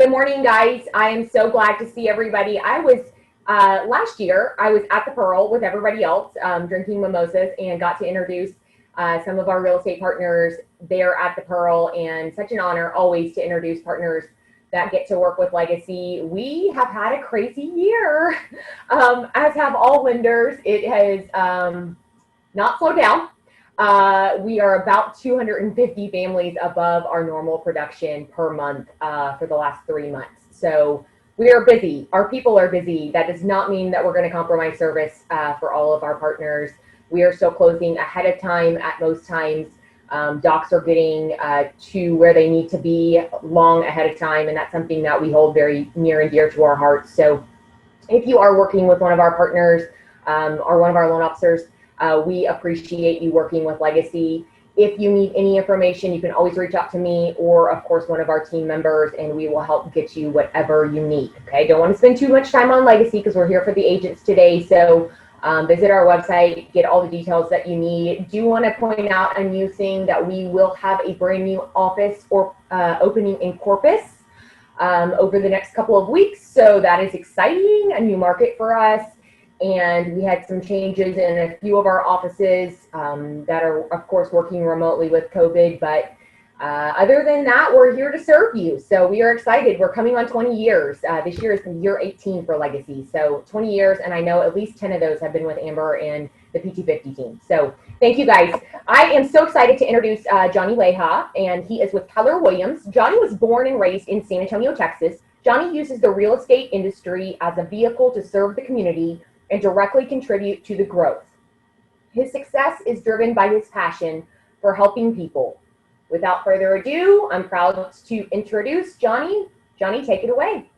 Good morning, guys. I am so glad to see everybody. I was last year, I was at the Pearl with everybody else, drinking mimosas, and got to introduce some of our real estate partners there at the Pearl. And such an honor always to introduce partners that get to work with Legacy. We have had a crazy year, as have all lenders. It has not slowed down. We are about 250 families above our normal production per month for the last 3 months. So we are busy. Our people are busy. That does not mean that we're going to compromise service for all of our partners. We are still closing ahead of time at most times. Docs are getting to where they need to be long ahead of time, and that's something that we hold very near and dear to our hearts. So if you are working with one of our partners or one of our loan officers, we appreciate you working with Legacy. If you need any information, you can always reach out to me or, of course, one of our team members, and we will help get you whatever you need. Okay, don't want to spend too much time on Legacy because we're here for the agents today. So visit our website, get all the details that you need. Do want to point out a new thing that we will have a brand new office or opening in Corpus over the next couple of weeks. So that is exciting, a new market for us. And we had some changes in a few of our offices that are, of course, working remotely with COVID. But other than that, we're here to serve you. So we are excited. We're coming on 20 years. This year is year 18 for Legacy. So 20 years, and I know at least 10 of those have been with Amber and the PT50 team. So thank you, guys. I am so excited to introduce Johnny Leija, and he is with Keller Williams. Johnny was born and raised in San Antonio, Texas. Johnny uses the real estate industry as a vehicle to serve the community and directly contribute to the growth. His success is driven by his passion for helping people. Without further ado, I'm proud to introduce Johnny. Johnny, take it away.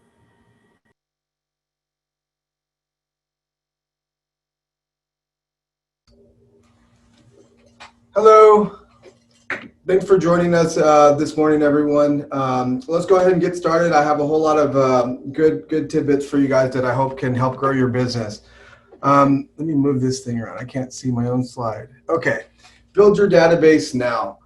Hello. Thanks for joining us this morning, everyone. Let's go ahead and get started. I have a whole lot of good tidbits for you guys that I hope can help grow your business. Let me move this thing around. I can't see my own slide. Okay, build your database now.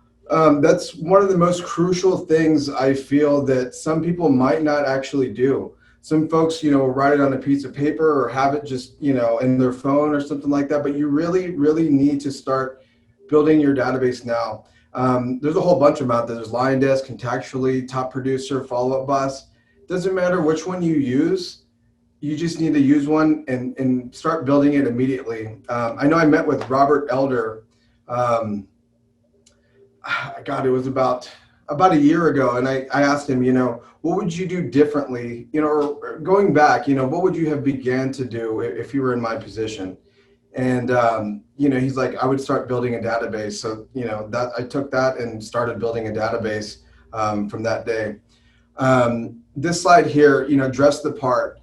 That's one of the most crucial things I feel that some people might not actually do. Some folks, write it on a piece of paper or have it just, in their phone or something like that. But you really need to start building your database now. There's a whole bunch of them out there. There's LionDesk, Contactually, Top Producer, Follow Up Boss. Doesn't matter which one you use. You just need to use one and start building it immediately. I know I met with Robert Elder. God, it was about a year ago, and I asked him, what would you do differently? Or going back, what would you have began to do if you were in my position? And he's like, I would start building a database. So that I took that and started building a database from that day. This slide here, dress the part.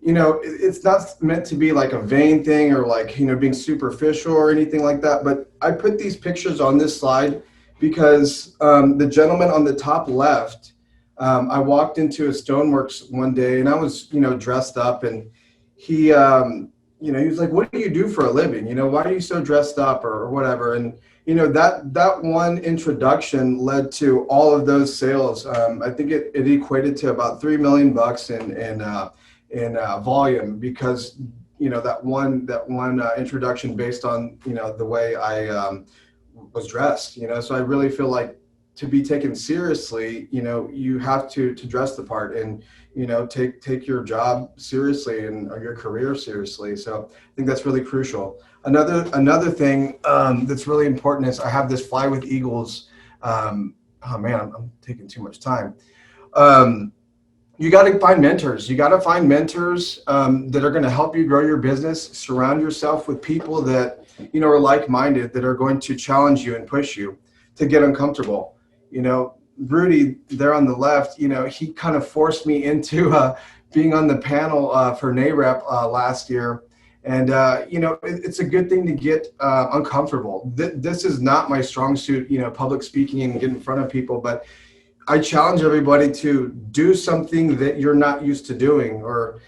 It's not meant to be like a vain thing or like, being superficial or anything like that. But I put these pictures on this slide because the gentleman on the top left, I walked into a Stoneworks one day and I was, dressed up, and he, he was like, what do you do for a living? Why are you so dressed up or whatever? And, that one introduction led to all of those sales. I think it equated to about $3 million in volume because that one introduction based on the way I was dressed. So I really feel like to be taken seriously, you have to dress the part and take your job seriously and your career seriously. So I think that's really crucial. Another thing that's really important is I have this Fly with Eagles. Oh man, I'm taking too much time. You got to find mentors. You got to find mentors that are going to help you grow your business. Surround yourself with people that, are like-minded, that are going to challenge you and push you to get uncomfortable. Rudy there on the left, he kind of forced me into being on the panel for NAREP last year. And, it's a good thing to get uncomfortable. This is not my strong suit, public speaking and get in front of people, but I challenge everybody to do something that you're not used to doing, or,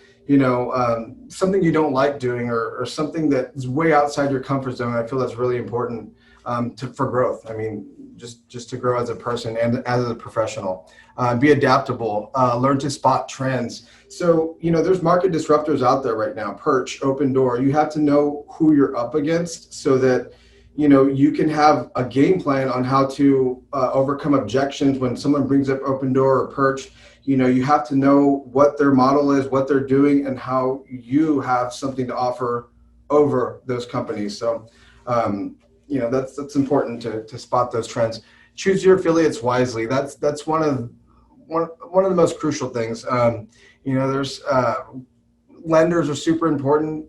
something you don't like doing, or something that is way outside your comfort zone. I feel that's really important for growth. I mean, just to grow as a person and as a professional. Be adaptable, learn to spot trends. So, there's market disruptors out there right now, Perch, Open Door. You have to know who you're up against so that, you can have a game plan on how to overcome objections when someone brings up Open Door or Perch. You have to know what their model is, what they're doing, and how you have something to offer over those companies. So, that's important to spot those trends. Choose your affiliates wisely. That's one of the most crucial things. There's lenders are super important.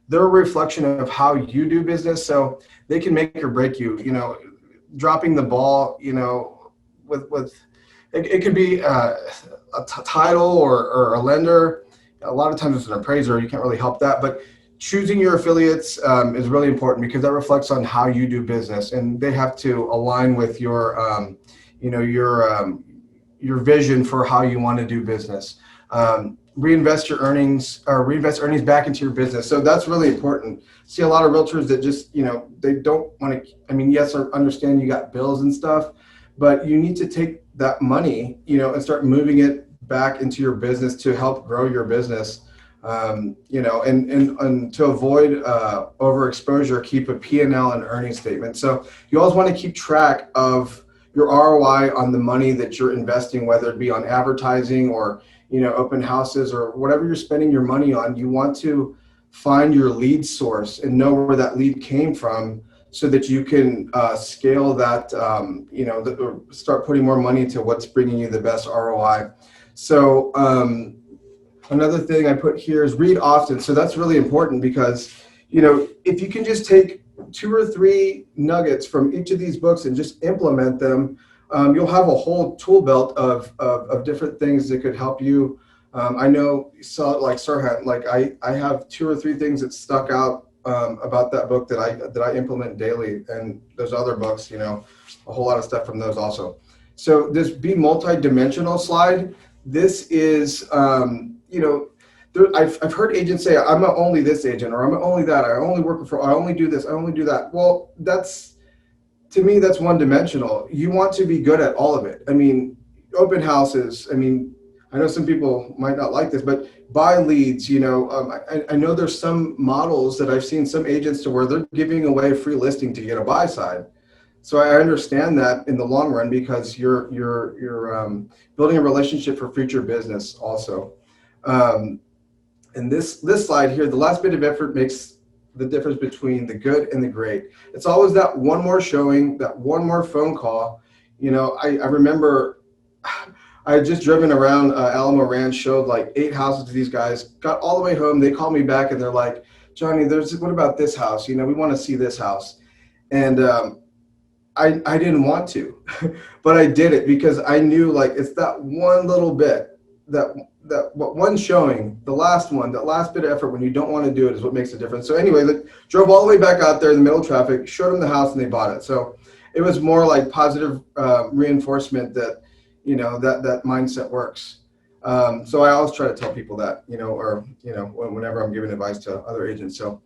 They're a reflection of how you do business, so they can make or break you. Dropping the ball, with it can be a title or a lender. A lot of times it's an appraiser. You can't really help that, but choosing your affiliates is really important because that reflects on how you do business, and they have to align with your vision for how you want to do business. Reinvest earnings back into your business. So that's really important. See a lot of realtors that just, they don't want to, yes, I understand you got bills and stuff, but you need to take that money, and start moving it back into your business to help grow your business. And to avoid overexposure, keep a P&L and earnings statement. So you always want to keep track of your ROI on the money that you're investing, whether it be on advertising or, open houses or whatever you're spending your money on. You want to find your lead source and know where that lead came from so that you can scale that, or start putting more money into what's bringing you the best ROI. So, another thing I put here is read often. So that's really important because, if you can just take 2 or 3 nuggets from each of these books and just implement them, you'll have a whole tool belt of different things that could help you. I know you saw it like Sirhan, like I have 2 or 3 things that stuck out about that book that I implement daily. And there's other books, a whole lot of stuff from those also. So this be multi-dimensional slide, this is, I've heard agents say, I'm only this agent, or I'm only that, I only work for, I only do this, I only do that. Well, to me, that's one dimensional. You want to be good at all of it. Open houses, I know some people might not like this, but buy leads, I know there's some models that I've seen some agents to where they're giving away a free listing to get a buy side. So I understand that in the long run because you're building a relationship for future business also. And this slide here, the last bit of effort makes the difference between the good and the great. It's always that one more showing, that one more phone call. I remember I had just driven around Alamo Ranch, showed like 8 houses to these guys, got all the way home. They called me back and they're like, Johnny, what about this house? We want to see this house. And I didn't want to, but I did it because I knew like it's that one little bit, that one showing, the last one, that last bit of effort when you don't want to do it is what makes a difference. So anyway, drove all the way back out there in the middle of traffic, showed them the house and they bought it. So it was more like positive reinforcement that, that mindset works. So I always try to tell people that, whenever I'm giving advice to other agents. So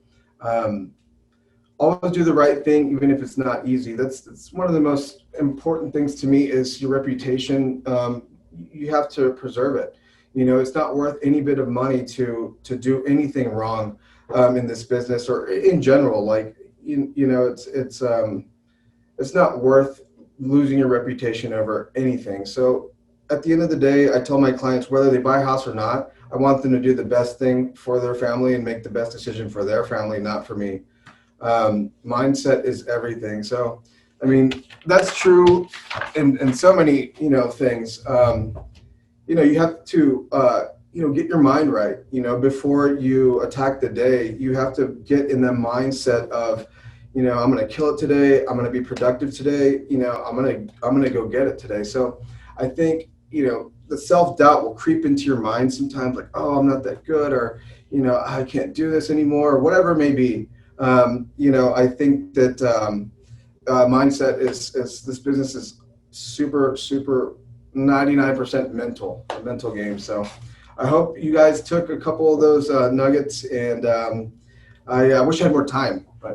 always do the right thing, even if it's not easy. That's one of the most important things to me is your reputation. You have to preserve it. It's not worth any bit of money to do anything wrong in this business or in general. Like, it's not worth losing your reputation over anything. So at the end of the day, I tell my clients, whether they buy a house or not, I want them to do the best thing for their family and make the best decision for their family, not for me. Mindset is everything. So, that's true in so many, things. You have to, get your mind right, before you attack the day. You have to get in the mindset of, I'm going to kill it today. I'm going to be productive today. I'm going to go get it today. So I think, the self-doubt will creep into your mind sometimes, like, oh, I'm not that good, or, I can't do this anymore, or whatever it may be. I think that mindset is this business is super, super 99% mental game. So I hope you guys took a couple of those nuggets, and I wish I had more time.